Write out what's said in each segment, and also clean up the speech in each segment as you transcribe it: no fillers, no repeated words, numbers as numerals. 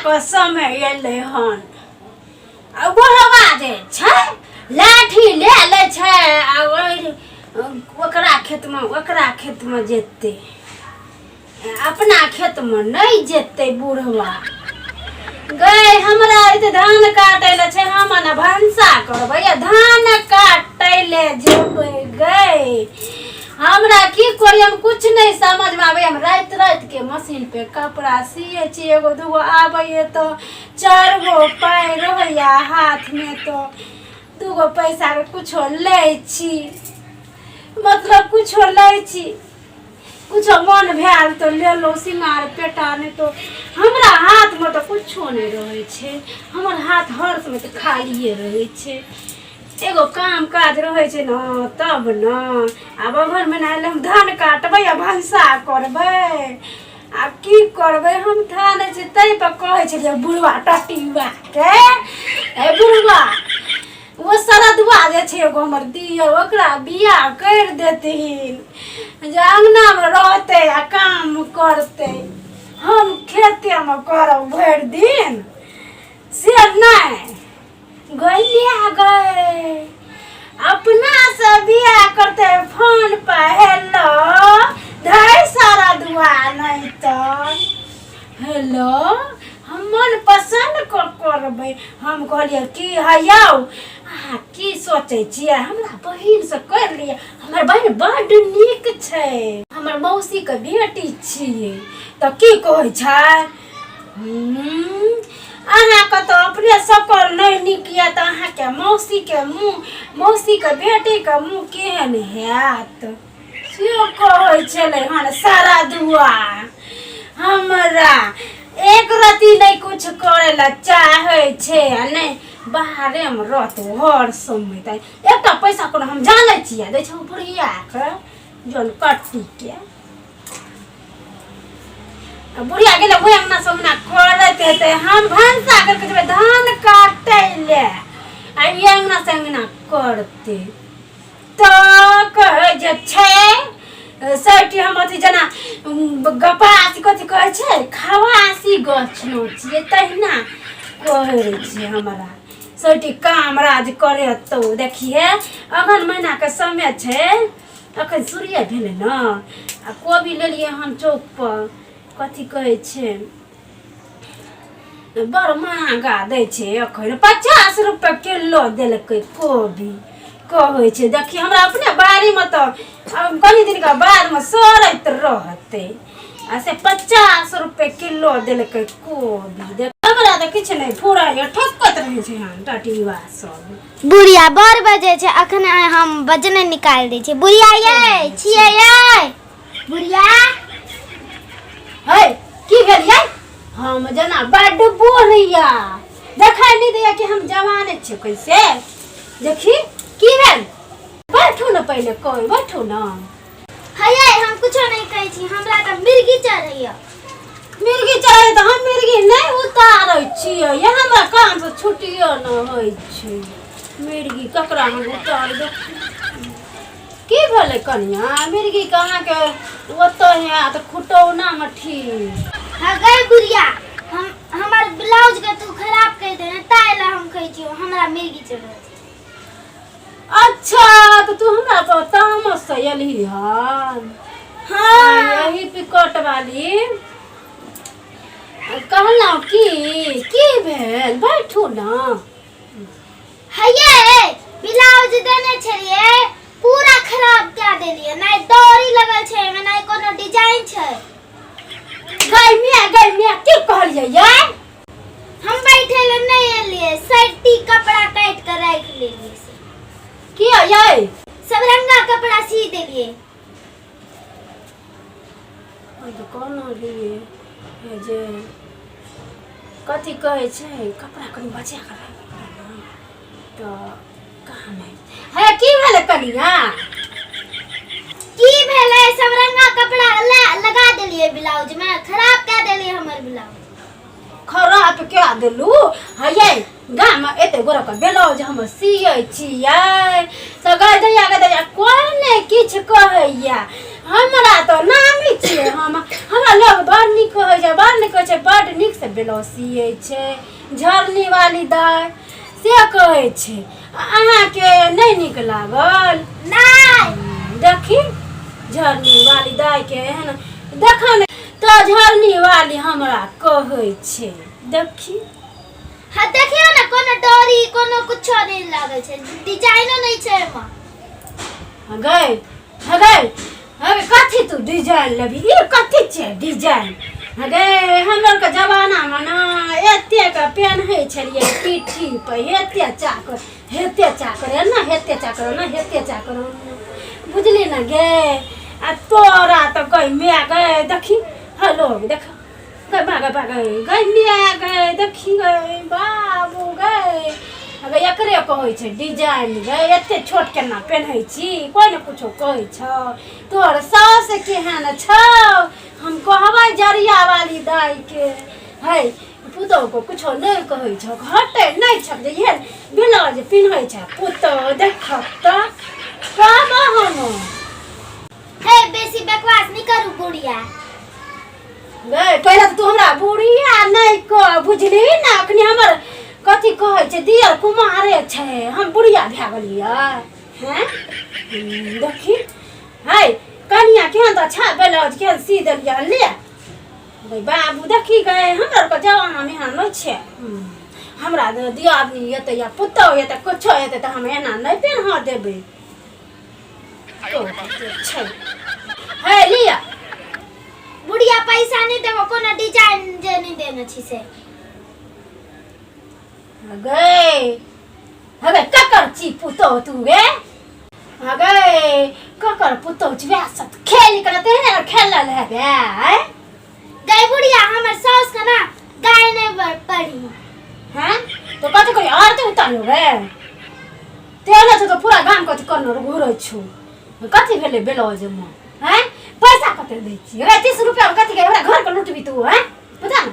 को समय एले हन आ बुढ़वा जे छै लाठी ले ले छै आ ओकरा खेत में जेते अपना खेत में नहीं जेते बुढ़वा गए हमरा इते धान काटे ले छै हम न भंसा करबै धान काटे ले जेबै गए हमरा की करी हम कुछ नहीं समझ में आवे हम रात के मशीन पे कपड़ा सिए छी एगो दूगो आवे तो 4 गो पाई रहया हाथ में तो दूगो पैसा के कुछो ले छी मतलब कुछो ले छी कुछ मन भेल तो ले लो सिंगार पेटा नहीं तो हमरा हाथ में तो कुछो नहीं रहे छे हमर हाथ हर समय तो खालिए रहे छे एगो काम काज रहे छे न तब न अब घर में ना हम धान काटबै आ भंसा करबै आ की करबै हम थाने छे तै पर कहै छे जे बुढ़वा टटीवा के ए बुढ़वा वो सरदवा जे छे एगो हमर दियर ओकरा बियाह कर देथिन जे अंगना में रहते आ काम करते हम खेते में करब भर दिन से नहीं गलिया गए अपना से बियाह करते फोन पर हेलो ढेर सारा दुआ नहीं तो हेलो हम मन पसंद करबै हम कहलिए की हयौ अहाँ की सोचे छियै हमरा बहिन से कर लिया हमर बहिन बड़ नीक छै हमर मौसी के बेटी छियै तो की कहै छै अहाँ के तो अपने सकल नहीं नीक या तो अहाँ के मौसी के बेटी के मुंह केहन हैत से कहै छलै हन सारा दुआ हमरा एक रति नहीं कुछ करे ला चाहे छे नहीं बाहरे में रहतो हर समय त एकटा पैसा कोनो हम जाने छियै दै छै बुढ़िया के जन कट्टी के बुढ़िया गेले ओइ अंगना सोमना करत हेते हम भंसा करके जेबै धान काटे ले आ ई अंगना से अंगना करते तो कहे जे छै सैटी हम अथी जना गपासी कथी कहै छै खवासी गछनो छियै तहिना कहै छै हमरा सैटी काम राज करे तो देखिए अगन महीना के समय छै अखन सूर्य भेले न आ कोबी लेलिए हम चौक पर कथी कहै छै बड़ महंगा दै छै अखन 50 रुपया किलो देलकै कोबी कहै छै देखिए हमरा अपने बाड़ी में तो कनी दिन के बाद में सड़ैत रहते आ से 50 रुपया किलो देलकै कोबी देख हमरा तो किछ नहीं पूरा ये ठोकत रहे छै हम टटीवा सब बुढ़िया बड़ बजे छै अखन हम बजने निकाल दै छै बुढ़िया ये छियै ये बुढ़िया है की भेल ये हम जना बड बोरिया देखाई नहीं दिया कि हम जवान छे कैसे देखी की भेल बैठो न पहले कोई बैठो न हये हम कुछो नहीं कहै छी हमरा त मिर्गी चढ़ैया मिर्गी चढ़ै त हम मिर्गी नहीं उतारै छियै ये हमरा काम से छुट्टियो न होय छै मिर्गी ककरा हम उतार दे की भेलै कनिया मिर्गी कहाँ के ओतो है त खुटौना में ठीक हां गई बुढ़िया हमर ब्लाउज के तू खराब कर दे ताइला हम कहै छी हमरा मिर्गी चढ़ै अच्छा तो तू हमरा तो तामस से एली हन हां यही पिकट वाली कहला की भेल बैठो ना हये ब्लाउज देने छलिए पूरा खराब क्या देलिए नहीं डोरी लगल छै में नहीं कोनो डिजाइन छै गई मिया की कहलिए ये हम बैठे ले नहीं एलिए सट्टी कपड़ा काट के रख लेलिए की ये सब रंगा कपड़ा सी देलिए तो कौन लिए है जे कथी कहै छै कपड़ा कनी बचा के तो कहां नहीं है की भेले कनिया की भेले सब रंगा कपड़ा लगा देलिए ब्लाउज में खराब क्या देलिए हमर ब्लाउज खराब क्या देलू हये गाम में एते गोरा का ब्लाउज हम सियै छियै सगाई दैया कोई ने किछ कहैया हमरा तो नामी छियै हमरा लोग बड़ निक कहै छै छै बड नीक से ब्लाउज सियै छै झरनी वाली दाइ से कहै छै अहाँके नहीं नीक लागल नहीं देखी झरनी वाली दाइ के एहन देखा ने तो झरनी वाली हमरा कहै छै देखी हाँ देखियो ना कोनो डोरी कोनो कुछो नहीं लागे छै डिजाइनो नहीं छै एमा गए कथी तू डिजाइन लेबी ई कथी छै डिजाइन गे हमर के जमाना में ना एते के पेन्है छलिए पीठी पे हेते चाकर ना हेते चाकर बुझली ना गे आ तोरा तो गई मैं गए देखी हेलो देख गई भागे गई मैं गए देखी गई बाबू गए अगर एकरे कहै छै डिजाइन गे एते छोट केना पेन्है छी कोई न कुछो कहै छ तोर सास केहन छ हम कहबै जरिया वाली दाई के है पुतो को कुछो नहीं कहै छ हटे नहीं छ जे ये ब्लाउज पिन्है छ पुतो देख त कहबो हम हे बेसी बकवास नहीं करू बुढ़िया गे पहले तो तू हमरा बुढ़िया नहीं कह बुझली ना अखनी हमर कथी कहै छै दियर कुमारे छै हम बुढ़िया भए गेलियै हैं देखी है कनिया केहन तो अच्छा ब्लाउज केहन सी देलियै ले गई बाबू देखी गए हमरा के जवाना में एहन नहीं छै हमरा दियादनी एते या पुतौ एते कुछो एते त हम एना नहीं पेन्हा देबै तो छै है लिया बुढ़िया पैसा नहीं देबो कोनो डिजाइन जे नहीं देने छी से हगे ककर ची पुतो तू गे हगे ककर पुतो ची सत खेल करते हैं खेल ले बे गई बुढ़िया हमर सास का ना गाय नहीं पड़ी हैं तो कथि कोई आरती उतारो गे तेने तो पूरा गाम कथि करनो घुरै छु कथि भेले ब्लाउज में हैं पैसा कते दै छी रे 30 रुपया कथि के हमरा घर के लुटबी तू हैं पता ना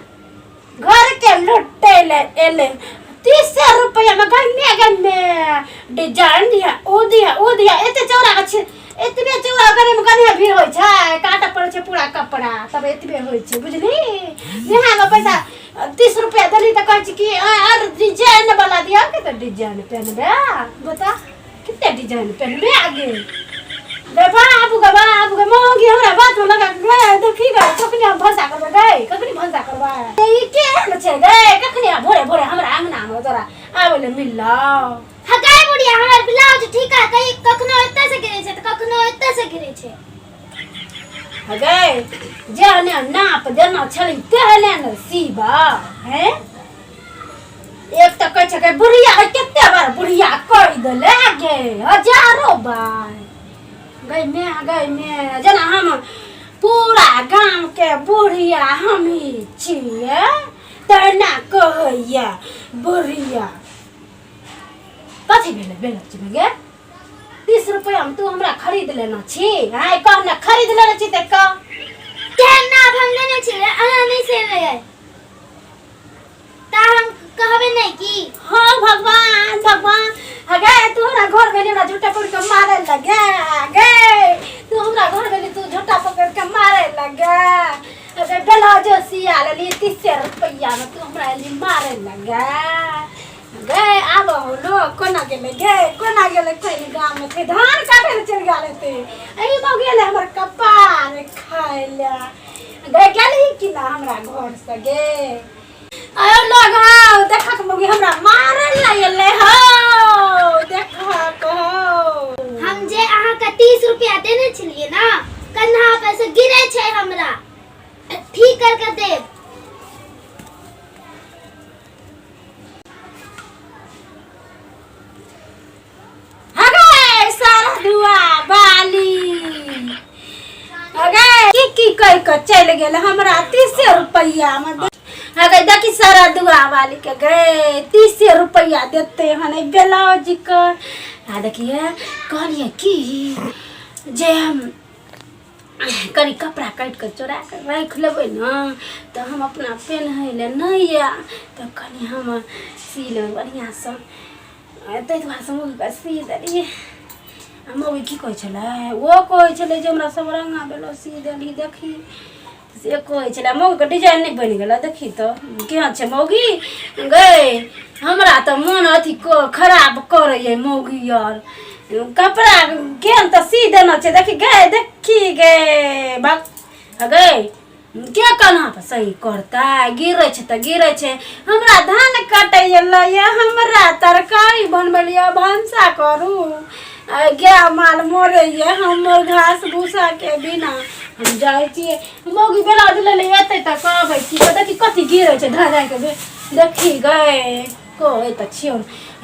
घर के लुटे ले एले 30 रुपया में गई में डिजाइन दिया ओ दिया एते चौरा अच्छे एतबे चौरा करे में कनिया भीड़ होय छै काटा पड़े छै पूरा कपड़ा तब एतबे होय छै बुझली यहाँ में पैसा 30 रुपया देली त कहै छी कि और डिजाइन वाला दिया के त डिजाइन पहनबे बता कितने डिजाइन पहनबे आगे रे बाबू के मोगी हमरा बात में लगा के देखी गे कखनी हम भंसा करबे गे कखनी भंसा करबे ई केहन छै गे कखनी भोरे हमरा अंगना में तोरा आबे मिललो हगाय बुढ़िया हमर ब्लाउज ठीक है कई कखनो एते से गिरे छै त कखनो एते से गिरे छै हगाय जेहने नाप देना छली तेहने न सीबा हैं एक त कहै छै के बुढ़िया कते बार बुढ़िया कहि देले गे हजारों बार गई मैं जना हम पूरा गांव के बुढ़िया हम ही छिए तना कहैया बुढ़िया कथी भेले ब्लाउज में गे 30 रुपया में तू हमरा खरीद लेना छी हाय कहना खरीद लेना छी त का केना हम लेने छी अहाँ नहीं से ले ता हम कहबे नहीं की हां भगवान हगे तू हमरा घर गेली हमरा झूठा पकड़ के मारे लगे गे तू हमरा घर गेली तू झूठा पकड़ के मारे लगे अबे ब्लाउज सिया लेली 30 रुपया में तू हमरा एली मारे लगे गे आब लो कोना गेले कोई गांव में थे धान काटे ले चल गेले थे एही मौ गेले हमर कपार खाइला गे गेली कि ना हमरा घर से गे आयो लोग हां देखा के मौगी हमरा मारे लागले हो देखा कहो हम जे अहाँ का 30 रुपया देने छलिए ना कन्हा पे से गिरे छै हमरा ठीक करके देब हगे सारा दुआ बाली हगे की कह के चल गेल हमरा 30 रुपया में अगर देखी सारा दुआ वाली के गए 30 रुपया देते हने ब्लाउज का आ देखिए कहलिए कि जे हम कनी कपड़ा काट के चोरा के रख लेबै ना तो हम अपना पहनै ले नहीं या तो कनी हम सी ले बढ़िया से एते दुआ से मुँह का सी देलिए मौगी की कहै छलै वो कहै छलै जे हमरा सब रंगा ब्लाउज सी देली देखी से कहै छलै मौगी के डिजाइन नहीं बन गेल देखी तो केहन छै मौगी गए हमरा तो मन अथी खराब करैए मौगी यार कपड़ा केहन तो सी देना छै देखी गे भक गए क्या कहाँ पर सही करता गिरे छै तो गिरे छै हमरा धान कटैए हमरा तरकारी बनबलिए भंसा करू गाय माल मरैए हमर घास भूसा के बिना हम जाइ छियै मौगी ब्लाउज ले एतै तऽ कहबै कि देखी कथी गिरै छै धऽ के देखी गए कहै तऽ छियौ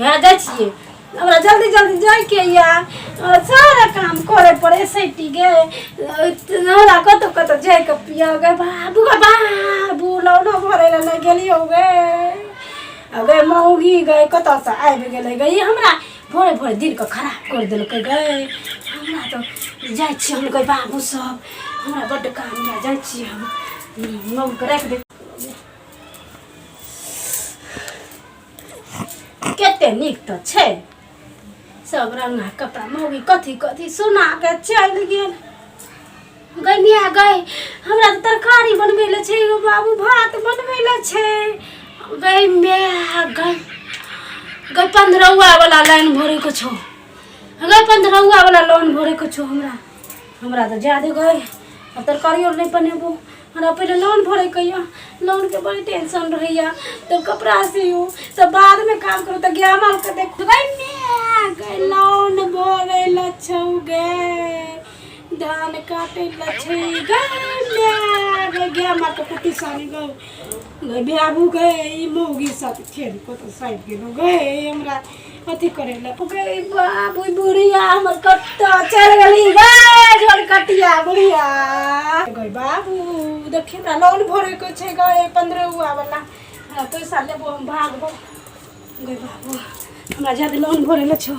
हे जाइ छियै हमरा जल्दी जल्दी जाइके या सारा काम करे पड़े सैटी गे हमरा कतौ कतौ जाइके पिया गे बाबू लौना भरे ले गेलियो गे मौगी गए कतौ से आबि गेलै गे हमरा भोरे भोरे दिन के खराब कर देलकै गए हमरा तो जाइ छियै हम गए बाबू सब हमरा बड्ड काम या जाइ छियै हम मौगी के राखि दे कते नीक तो छै सब रंगा कपड़ा मौगी कथी कथी सुना के चलि गेल गनिया गए हमरा तो तरकारी बनबै ले छै बाबू भात बनबै ले छै गए मैं गए 15 वाला लाइन भरे के छो गए 15 वाला लोन भरे के छो हमरा तो ज्यादा गए अब तरकारी और नहीं बनेबो हमरा पहले लोन भरे के लोन के बड़ी टेंशन रहिया तो कपड़ा सियो तो बाद में काम करो तो गया माल के देख गए लोन भरे ल छौ गे धान काटे ल छै गे गया माल के कुटी सारी गए बाबू गए ई मौगी साथ खेल को तो साइड गेलो गए हमरा अथी करे ल गए बाबू बुढ़िया हमर कट्टा चल गेली गए जोर कटिया बुढ़िया गए बाबू देखे हमरा लोन भरे के छै गए 15 वाला पैसा लेबो हम भागबो गए बाबू हमरा ज्यादा लोन भरे ल छौ